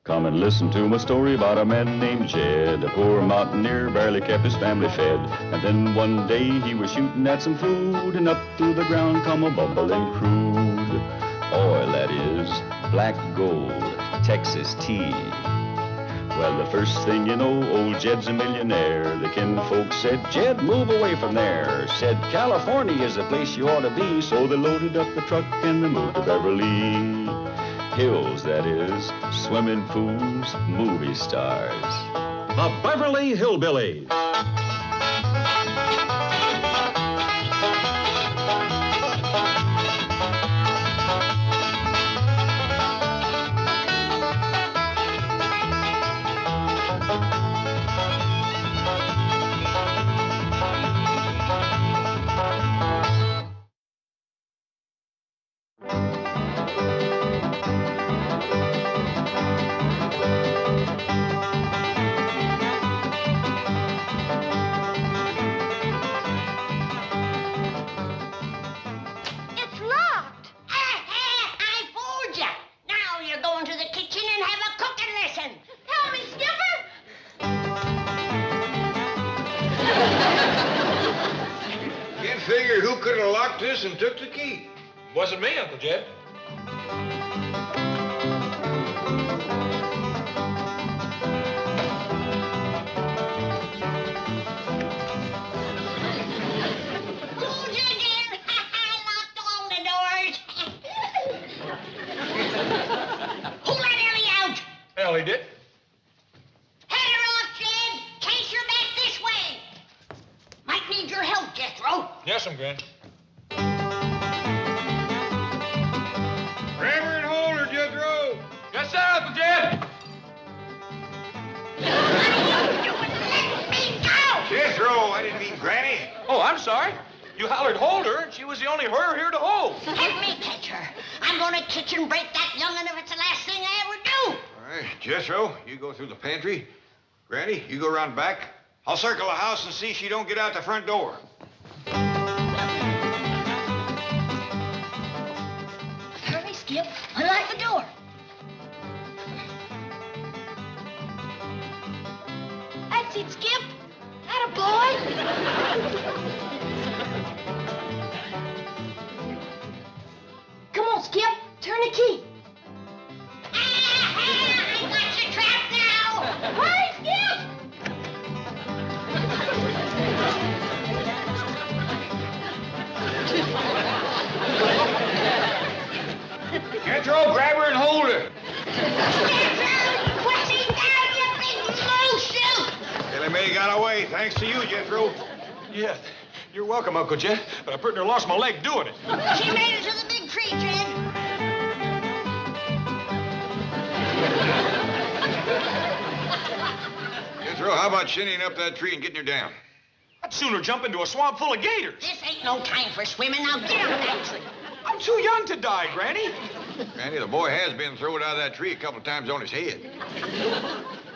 Come and listen to my story about a man named Jed. A poor mountaineer barely kept his family fed. And then one day he was shooting at some food, and up through the ground come a bubbling crude oil, that is, black gold, Texas tea. Well, the first thing you know, old Jed's a millionaire. The kinfolks said, Jed, move away from there. Said, California is the place you ought to be. So they loaded up the truck and they moved to Beverly Hills, that is, swimming pools, movie stars. The Beverly Hillbillies. Who could have locked this and took the key? Wasn't me, Uncle Jed. Hold your dear. I locked all the doors. Who let Ellie out? Ellie did. Head her off, Jed. Case her back this way. Might need your help, Jethro. Yes, Gran. Grab her and hold her, Jethro. Yes, sir, Uncle Jed. What are you doing? Let me go! Jethro, I didn't mean Granny. Oh, I'm sorry. You hollered hold her, and she was the only her here to hold. Let me catch her. I'm going to kitchen break that young'un if it's the last thing I ever do. All right, Jethro, you go through the pantry. Granny, you go around back. I'll circle the house and see she don't get out the front door. Hurry, Skip. Unlock the door. That's it, Skip. Attaboy. Come on, Skip. Turn the key. I got you trapped now. Hurry, Skip. Jethro, grab her and hold her. Jethro, put me down, you big loose. Ellie Mae got away, thanks to you, Jethro. Yeah, you're welcome, Uncle Jed, but I pretty near lost my leg doing it. She made it to the big tree, Jed. Jethro, how about shinning up that tree and getting her down? I'd sooner jump into a swamp full of gators. This ain't no time for swimming. Now get up that tree. I'm too young to die, Granny. Granny, the boy has been thrown out of that tree a couple of times on his head.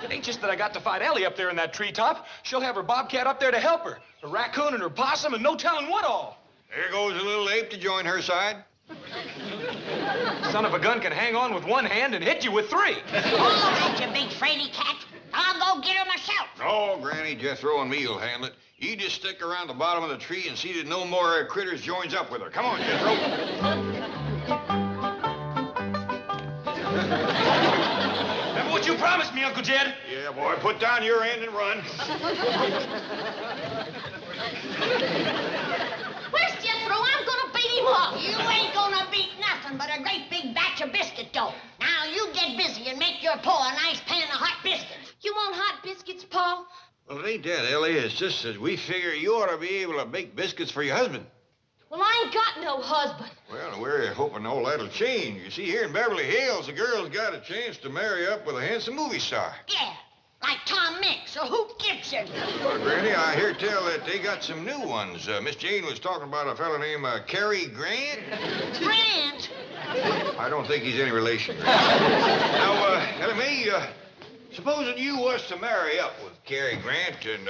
It ain't just that I got to fight Ellie up there in that treetop. She'll have her bobcat up there to help her. Her raccoon and her possum and no telling what all. There goes a little ape to join her side. Son of a gun can hang on with one hand and hit you with three. All right, you big fraidy cat. I'll go get her myself. No, Granny, Jethro and me will handle it. You just stick around the bottom of the tree and see that no more critters joins up with her. Come on, Jethro. Remember what you promised me, Uncle Jed? Yeah, boy, put down your end and run. Where's Jethro? I'm gonna beat him up. You ain't gonna beat nothing but a great big batch of biscuit dough. Now you get busy and make your pa a nice pan of hot biscuits. You want hot biscuits, Pa? Well, it ain't that, Ellie. It's just that we figure you ought to be able to bake biscuits for your husband. Well, I ain't got no husband. Well, we're hoping all that'll change. You see, here in Beverly Hills, the girl's got a chance to marry up with a handsome movie star. Yeah, like Tom Mix or Hoot Gibson. Well, Granny, I hear tell that they got some new ones. Miss Jane was talking about a fella named Cary Grant. Grant? I don't think he's any relation. Now, Ellie Mae, supposing you was to marry up with Cary Grant, and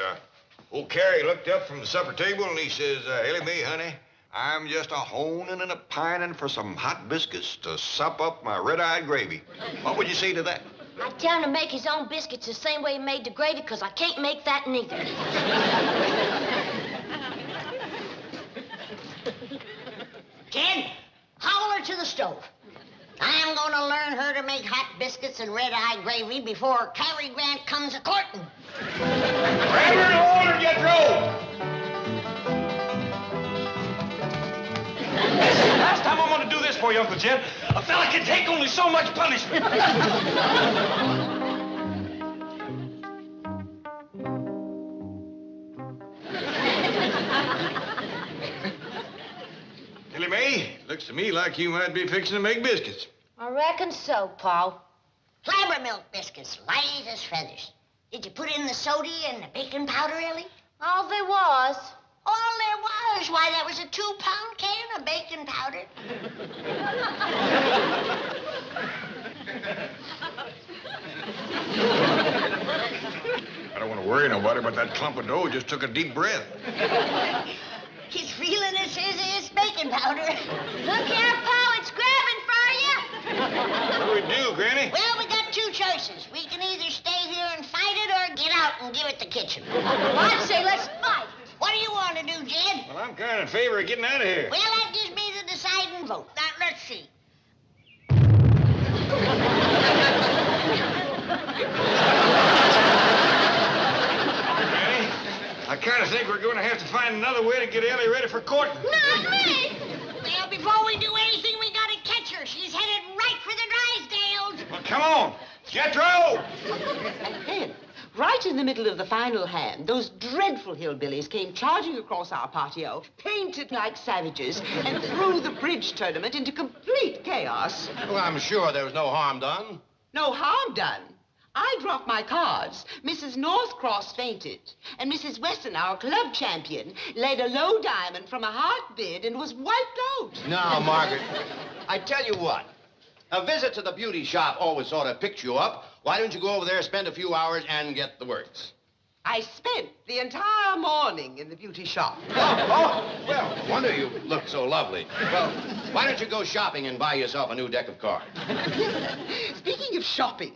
old Cary looked up from the supper table and he says, Ellie Mae, honey, I'm just a-honing and a-pining for some hot biscuits to sop up my red-eyed gravy. What would you say to that? I I tell him to make his own biscuits the same way he made the gravy, because I can't make that neither. Jed, haul her to the stove. I'm gonna learn her to make hot biscuits and red-eye gravy before Cary Grant comes a-courting. Grab her in the water, Jethro! Last time I'm gonna do this for you, Uncle Jed. A fella can take only so much punishment. Ellie Mae, looks to me like you might be fixing to make biscuits. I reckon so, Paul. Flabbermilk biscuits, light as feathers. Did you put in the soda and the baking powder, Ellie? All there was. All there was? Why, that was a 2-pound can of baking powder. I don't want to worry nobody, but that clump of dough just took a deep breath. He's feeling it, says it's baking powder. Look here, Paul, it's grabbing for you. What do we do, Granny? Well, we got two choices. We can either stay here and fight it or get out and give it the kitchen. I'd say let's fight. What do you want to do, Jed? Well, I'm kind of in favor of getting out of here. Well, that gives me the deciding vote. Now, let's see. Granny, I kind of think we're going to have to find another way to get Ellie ready for court. Not me! Well, before we do anything, we got to catch her. She's headed right for the Drysdales. Well, come on. Jethro! And then, right in the middle of the final hand, those dreadful hillbillies came charging across our patio, painted like savages, and threw the bridge tournament into complete chaos. Well, I'm sure there was no harm done. No harm done. I dropped my cards. Mrs. Northcross fainted, and Mrs. Weston, our club champion, laid a low diamond from a hard bid and was wiped out. Now, Margaret, I tell you what. A visit to the beauty shop always sort of picks you up. Why don't you go over there, spend a few hours, and get the works? I spent the entire morning in the beauty shop. Well, no wonder you look so lovely. Well, why don't you go shopping and buy yourself a new deck of cards? Speaking of shopping,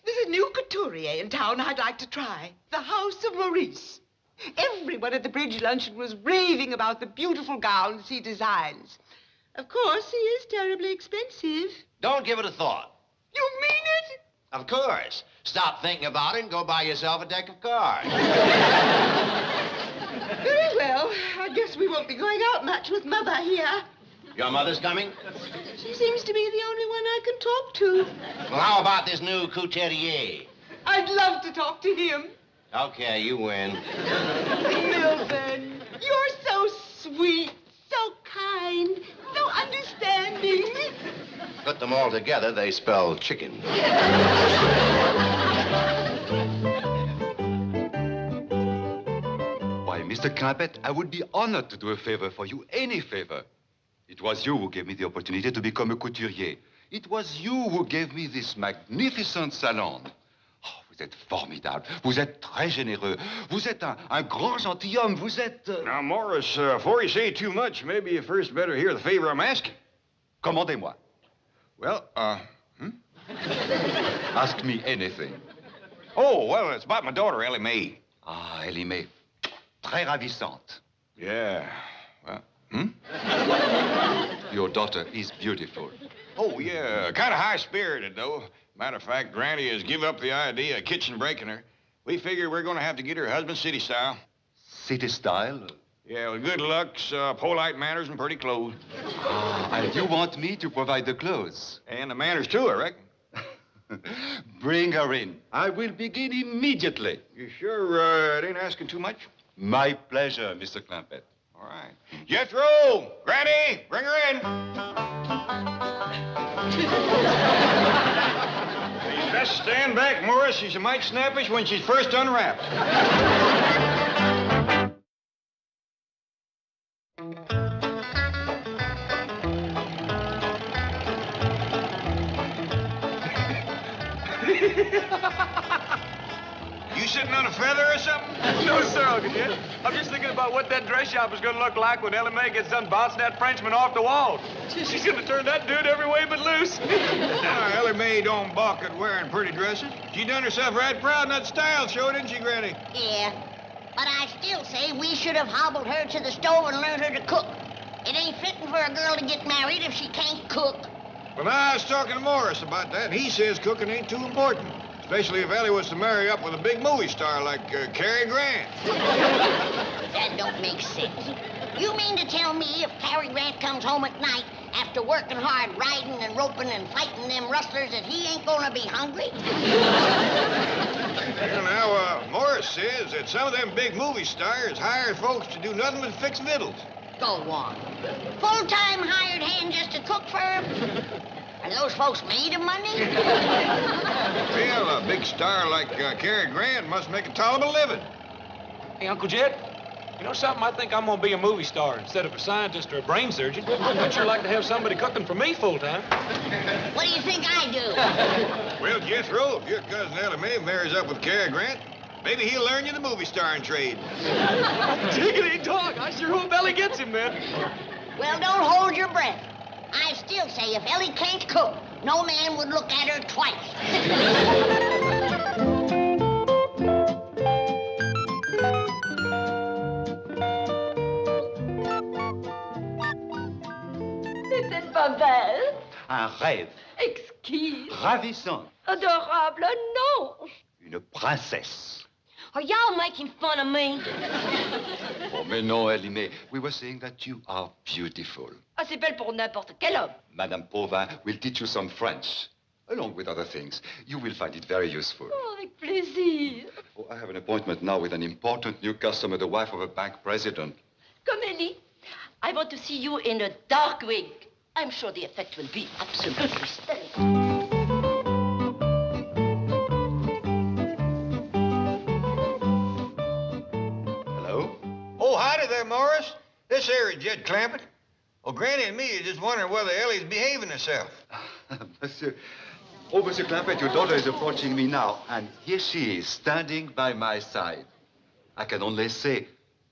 there's a new couturier in town I'd like to try. The House of Maurice. Everyone at the bridge luncheon was raving about the beautiful gowns he designs. Of course, he is terribly expensive. Don't give it a thought. You mean it? Of course. Stop thinking about it and go buy yourself a deck of cards. Very well. I guess we won't be going out much with Mother here. Your mother's coming? She seems to be the only one I can talk to. Well, how about this new couturier? I'd love to talk to him. Okay, you win. Milburn, you're so sweet, so kind, so understanding. Put them all together, they spell chicken. Why, Mr. Clampett, I would be honored to do a favor for you, any favor. It was you who gave me the opportunity to become a couturier. It was you who gave me this magnificent salon. Oh, vous êtes formidable. Vous êtes très généreux. Vous êtes un grand gentilhomme. Vous êtes... Now, Morris, before you say too much, maybe you first better hear the favor I'm asking. Commandez-moi. Well, Ask me anything. Oh, well, it's about my daughter, Ellie Mae. Ah, Ellie Mae. Très ravissante. Yeah. Well, Your daughter is beautiful. Oh, yeah. Kind of high-spirited, though. Matter of fact, Granny has given up the idea of kitchen breaking her. We figure we're going to have to get her husband city style. City style? Yeah, with good looks, polite manners, and pretty clothes. Ah, and you want me to provide the clothes? And the manners, too, I reckon. Bring her in. I will begin immediately. You sure it ain't asking too much? My pleasure, Mr. Clampett. All right. Jethro! Granny! Bring her in! You best stand back, Morris. She's a mite snappish when she's first unwrapped. You sitting on a feather or something? No, sir, Uncle Jed. I'm just thinking about what that dress shop is going to look like when Ellie Mae gets done bouncing that Frenchman off the wall. She's going to turn that dude every way but loose. Ellie Mae don't balk at wearing pretty dresses. She done herself right proud in that style show, didn't she, Granny? Yeah, but I still say we should have hobbled her to the stove and learned her to cook. It ain't fitting for a girl to get married if she can't cook. Well, I was talking to Morris about that, and he says cooking ain't too important. Especially if Ellie was to marry up with a big movie star like Cary Grant. That don't make sense. You mean to tell me if Cary Grant comes home at night after working hard riding and roping and fighting them rustlers that he ain't gonna be hungry? Now, Morris says that some of them big movie stars hire folks to do nothing but fix victuals. Go on. Full-time hired hand just to cook for him? Are those folks made of money? Well, a big star like Cary Grant must make a tolerable living. Hey, Uncle Jed, you know something? I think I'm going to be a movie star instead of a scientist or a brain surgeon. I'd sure like to have somebody cooking for me full-time. What do you think I do? Well, Jethro, if your cousin Ellie Mae marries up with Cary Grant, maybe he'll learn you the movie starring trade. Jiggity dog, I sure hope Ellie gets him, man. Well, don't hold your breath. I still say if Ellie can't cook, no man would look at her twice. C'était pas belle. Un rêve. Exquise. Ravissant. Adorable, non. Une princesse. Are y'all making fun of me? Oh, mais non, Ellie Mae. We were saying that you are beautiful. Ah, c'est belle pour n'importe quel homme. Madame Pauvin will teach you some French, along with other things. You will find it very useful. Oh, avec plaisir. Oh, I have an appointment now with an important new customer, the wife of a bank president. Comme Ellie, I want to see you in a dark wig. I'm sure the effect will be absolutely stellar. Oh, howdy there, Morris. This here is Jed Clampett. Well, Granny and me are just wondering whether Ellie's behaving herself. Monsieur Clampett, your daughter is approaching me now, and here she is, standing by my side. I can only say,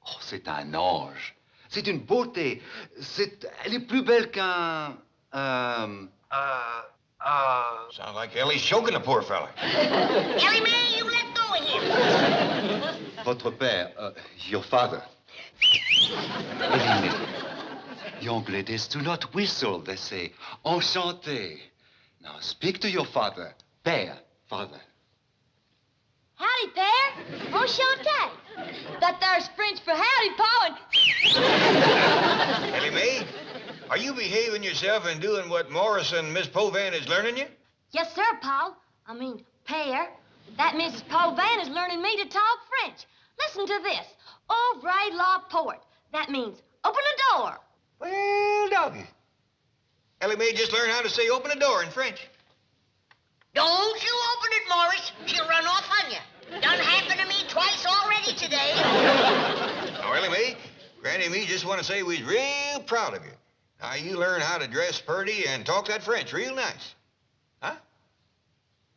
oh, c'est un ange. C'est une beauté. Elle est plus belle qu'un... Sounds like Ellie's choking the poor fella. Ellie Mae, you let go of him. Votre père, your father. Ellie Mae. Young ladies do not whistle, they say. Enchanté. Now speak to your father. Père, father. Howdy there. Enchanté. That there's French for howdy, Pa, and... Ellie Mae, are you behaving yourself and doing what Morris and Miss Pauvin is learning you? Yes, sir, Pa. I mean, Père. That Mrs. Paul Van is learning me to talk French. Listen to this. Ouvre la porte. That means open the door. Well, doggy. Ellie Mae just learned how to say open the door in French. Don't you open it, Morris. She'll run off on you. Done happened to me twice already today. Now, Ellie Mae, Granny and me just want to say we's real proud of you. Now, you learn how to dress purty and talk that French real nice. Huh?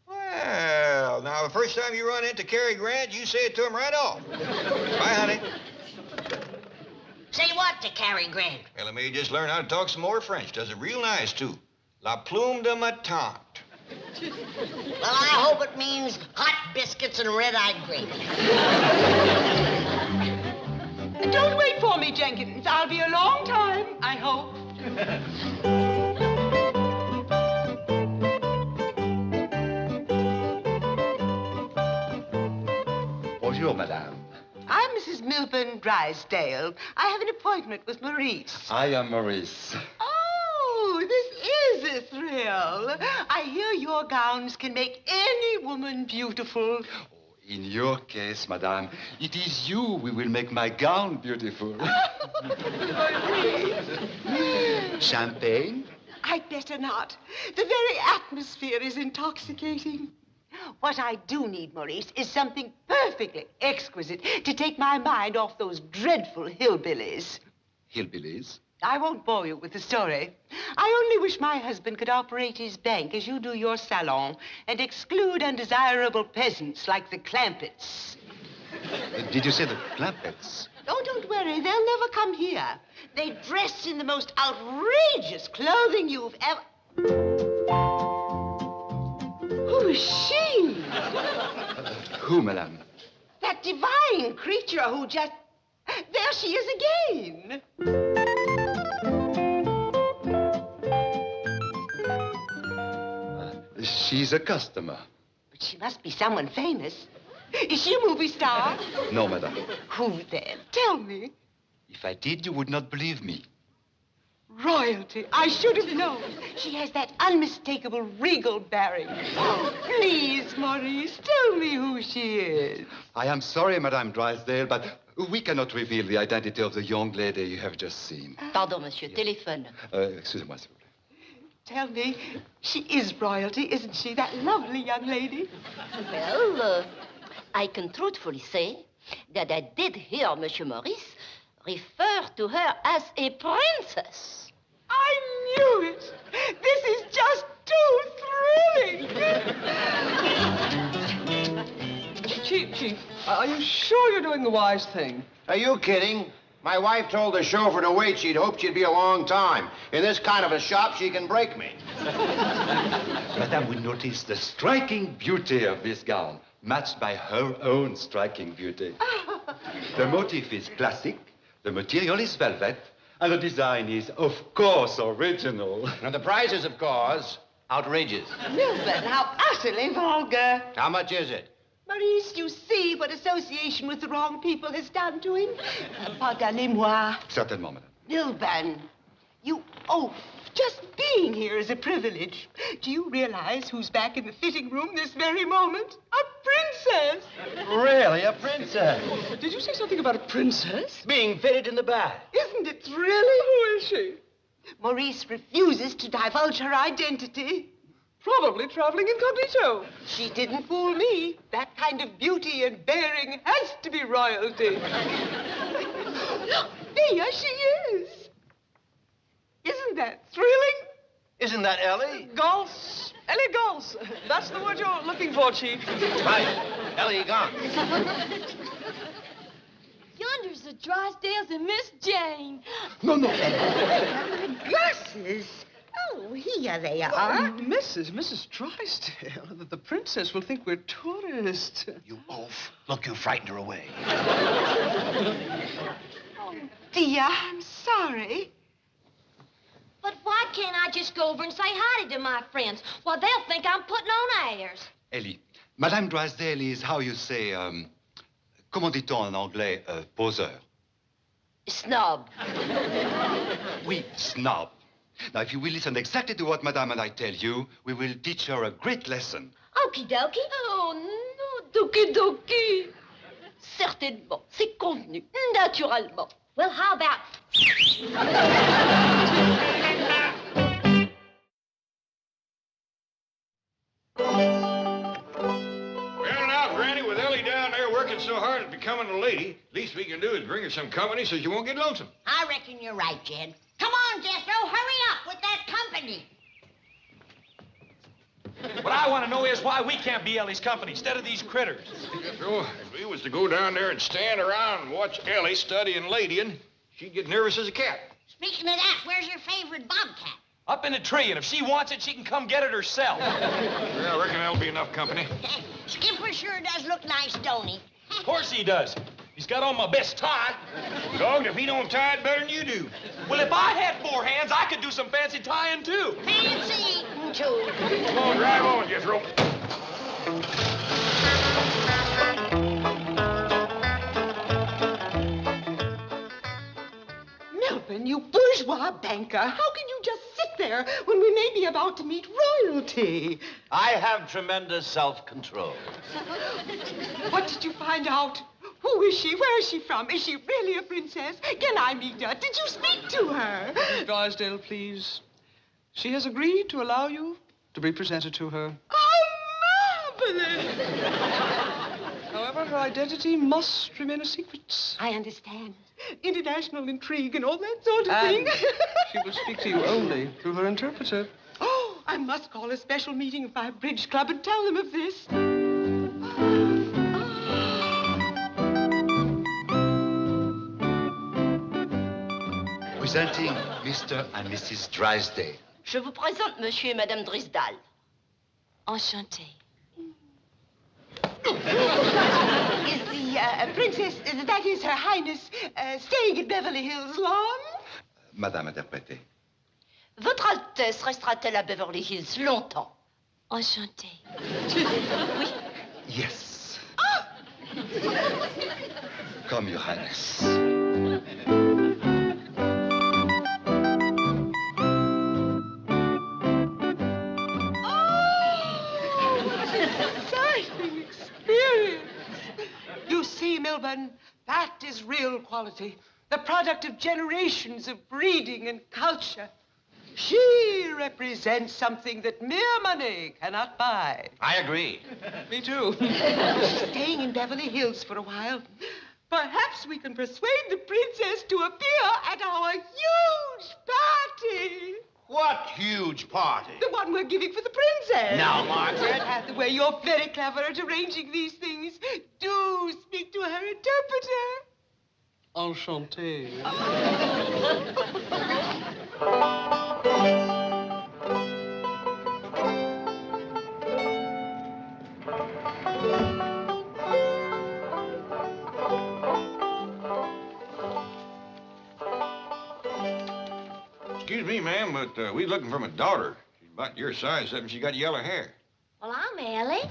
Well, now, the first time you run into Cary Grant, you say it to him right off. Bye, honey. Say what to Cary Grant? Ellie Mae just learned how to talk some more French. Does it real nice, too. La plume de ma tante. Well, I hope it means hot biscuits and red-eyed gravy. Don't wait for me, Jenkins. I'll be a long time, I hope. Bonjour, madame. I'm Mrs. Milburn Drysdale. I have an appointment with Maurice. I am Maurice. Oh, this is a thrill. I hear your gowns can make any woman beautiful. In your case, madame, it is you who will make my gown beautiful. Champagne? I'd better not. The very atmosphere is intoxicating. What I do need, Maurice, is something perfectly exquisite to take my mind off those dreadful hillbillies. Hillbillies? I won't bore you with the story. I only wish my husband could operate his bank as you do your salon and exclude undesirable peasants like the Clampetts. Did you say the Clampetts? Oh, don't worry. They'll never come here. They dress in the most outrageous clothing you've ever... Who is she? Who, madame? That divine creature who just... There she is again. She's a customer. But she must be someone famous. Is she a movie star? No, madame. Who then? Tell me. If I did, you would not believe me. Royalty. I should have known. She has that unmistakable regal bearing. Oh, please, Maurice, tell me who she is. I am sorry, Madame Drysdale, but we cannot reveal the identity of the young lady you have just seen. Pardon, monsieur. Yes. Téléphone. Excusez-moi, s'il vous plaît. Tell me, she is royalty, isn't she, that lovely young lady? Well, I can truthfully say that I did hear Monsieur Maurice refer to her as a princess. I knew it. This is just too thrilling. Chief, are you sure you're doing the wise thing? Are you kidding? My wife told the chauffeur to wait. She'd hoped she'd be a long time. In this kind of a shop, she can break me. Madame will notice the striking beauty of this gown, matched by her own striking beauty. The motif is classic, the material is velvet, and the design is, of course, original. And the price is, of course, outrageous. Milburn, how utterly vulgar. How much is it? Maurice, you see what association with the wrong people has done to him? Pardonnez-moi. Certainement, madame. Milburn, you oaf. Just being here is a privilege. Do you realize who's back in the fitting room this very moment? A princess. Really, a princess? Did you say something about a princess? Being fitted in the bath. Isn't it thrilling? Who is she? Maurice refuses to divulge her identity. Probably traveling incognito. She didn't fool me. That kind of beauty and bearing has to be royalty. There she is. Isn't that thrilling? Isn't that Ellie? Gals. Elegance. That's the word you're looking for, Chief. Right. Ellie gone. Yonder's the Drysdales and Miss Jane. No. Glasses. Oh, here they are. Mrs. Drysdale. The princess will think we're tourists. You oaf. Look, you frightened her away. Oh, dear, I'm sorry. But why can't I just go over and say hi to my friends? Well, they'll think I'm putting on airs. Ellie, Madame Drysdale is how you say, comment dit-on en anglais, poseur? Snob. Oui, snob. Now, if you will listen exactly to what Madame and I tell you, we will teach her a great lesson. Okie dokie. Oh, non, doki doki. Certainement, c'est convenu, naturellement. Well, how about... Well, now, Granny, with Ellie down there working so hard at becoming a lady, least we can do is bring her some company so she won't get lonesome. I reckon you're right, Jed. Come on, Jethro, hurry up with that company. What I want to know is why we can't be Ellie's company instead of these critters. Jethro, if we was to go down there and stand around and watch Ellie studying ladying, she'd get nervous as a cat. Speaking of that, where's your favorite bobcat? Up in the tree, and if she wants it, she can come get it herself. Yeah, I reckon that'll be enough company. Skipper sure does look nice, don't he? Of course he does. He's got on my best tie. Dog, if he don't tie it better than you do. Well, if I had 4 hands, I could do some fancy tying, too. Fancy eating, too. Come on, drive on, Jethro. Milburn, you bourgeois banker. How can you just sit there when we may be about to meet royalty? I have tremendous self-control. What did you find out? Who is she? Where is she from? Is she really a princess? Can I meet her? Did you speak to her? Mrs. Drysdale, please. She has agreed to allow you to be presented to her. Oh, company. However, her identity must remain a secret. I understand. International intrigue and all that sort of thing. She will speak to you only through her interpreter. Oh, I must call a special meeting of my bridge club and tell them of this. Presenting Mr. and Mrs. Drysdale. Je vous présente Monsieur et Madame Drysdale. Enchanté. Is the princess, that is Her Highness, staying at Beverly Hills long? Madame interprétée. Votre Altesse restera-t-elle à Beverly Hills longtemps? Enchanté. Oui. Yes. Come, Your Highness. Exciting experience. You see, Milburn, that is real quality. The product of generations of breeding and culture. She represents something that mere money cannot buy. I agree. Me too. Staying in Beverly Hills for a while. Perhaps we can persuade the princess to appear at our huge party. What huge party? The one we're giving for the princess. Now, Margaret. Hathaway, you're very clever at arranging these things. Do speak to her interpreter. Enchanté. Excuse me, ma'am, but we're looking for my daughter. She's about your size, except she got yellow hair. Well, I'm Ellie.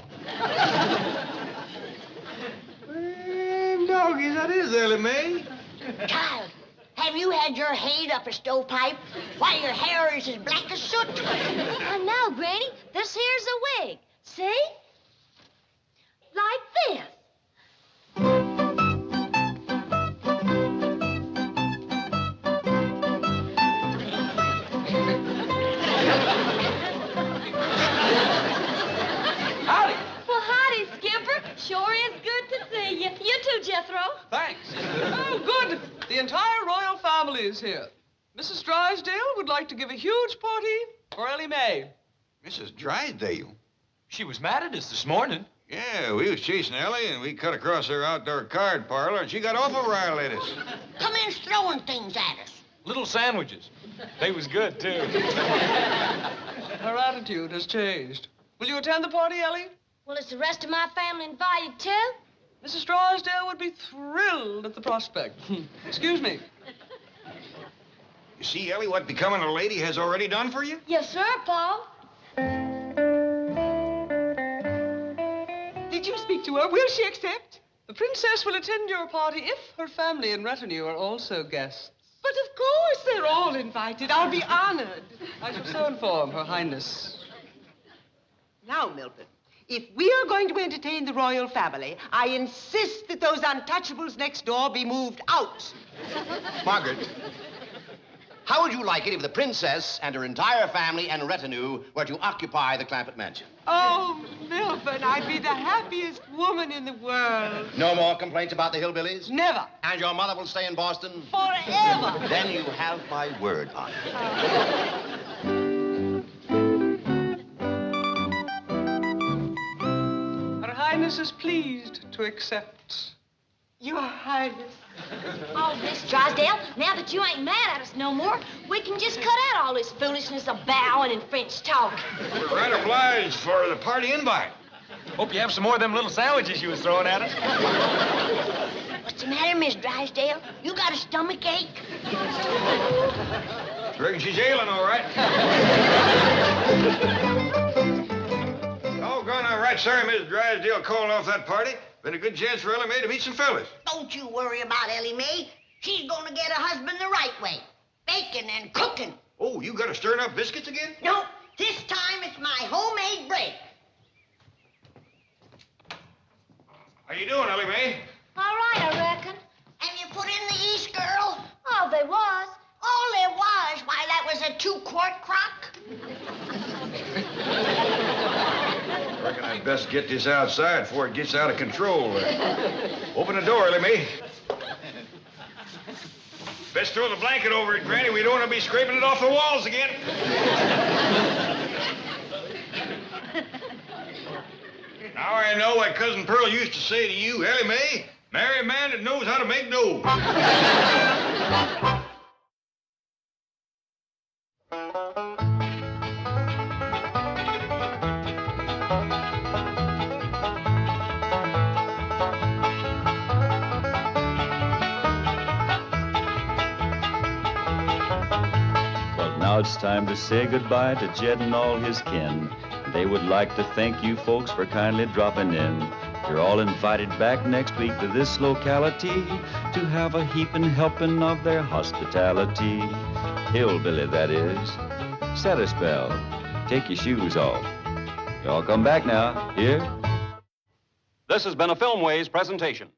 Well, doggy, that is Ellie Mae. Child, have you had your head up a stovepipe? Why, your hair is as black as soot. I know, Granny. This here's a wig. See? Like this. Howdy. Well, howdy, Skipper. Sure is good to see you. You too, Jethro. Thanks. Oh, good. The entire royal family is here. Mrs. Drysdale would like to give a huge party for Ellie Mae. Mrs. Drysdale? She was mad at us this morning. Yeah, we was chasing Ellie, and we cut across her outdoor card parlor, and she got awful riled at us. Come in throwing things at us. Little sandwiches. They was good, too. Her attitude has changed. Will you attend the party, Ellie? Well, is the rest of my family invited, too? Mrs. Drysdale would be thrilled at the prospect. Excuse me. You see, Ellie, what becoming a lady has already done for you? Yes, sir, Paul. Did you speak to her? Will she accept? The princess will attend your party if her family and retinue are also guests. But of course they're all invited. I'll be honored. I shall so inform Her Highness. Now, Milton, if we are going to entertain the royal family, I insist that those untouchables next door be moved out. Margaret, how would you like it if the princess and her entire family and retinue were to occupy the Clampett mansion? Oh, Milton, I'd be the happiest woman in the world. No more complaints about the hillbillies? Never. And your mother will stay in Boston? Forever. Then you have my word on it. Her Highness is pleased to accept. Your Highness. Oh, Miss Drysdale, now that you ain't mad at us no more, we can just cut out all this foolishness of bowing and French talk. We're right obliged for the party invite. Hope you have some more of them little sandwiches you was throwing at us. What's the matter, Miss Drysdale? You got a stomach ache? Reckon she's ailing, all right. Oh, gone all right. Sorry, Miss Drysdale calling off that party. Been a good chance for Ellie Mae to meet some fellas. Don't you worry about Ellie Mae. She's gonna get a husband the right way. Baking and cooking. Oh, you got to stirring up biscuits again? No, this time it's my homemade bread. How you doing, Ellie Mae? All right, I reckon. Have you put in the yeast, girl? Oh, they was. All there was. Why, that was a 2-quart crock. Reckon I I'd best get this outside before it gets out of control. Open the door, Ellie Mae. Best throw the blanket over it, Granny. We don't want to be scraping it off the walls again. Now I know what Cousin Pearl used to say to you, Ellie Mae. Marry a man that knows how to make dough. Well, now it's time to say goodbye to Jed and all his kin. They would like to thank you folks for kindly dropping in. You're all invited back next week to this locality to have a heaping helping of their hospitality. Hillbilly, that is. Set a spell. Take your shoes off. Y'all come back now. Here? This has been a Filmways presentation.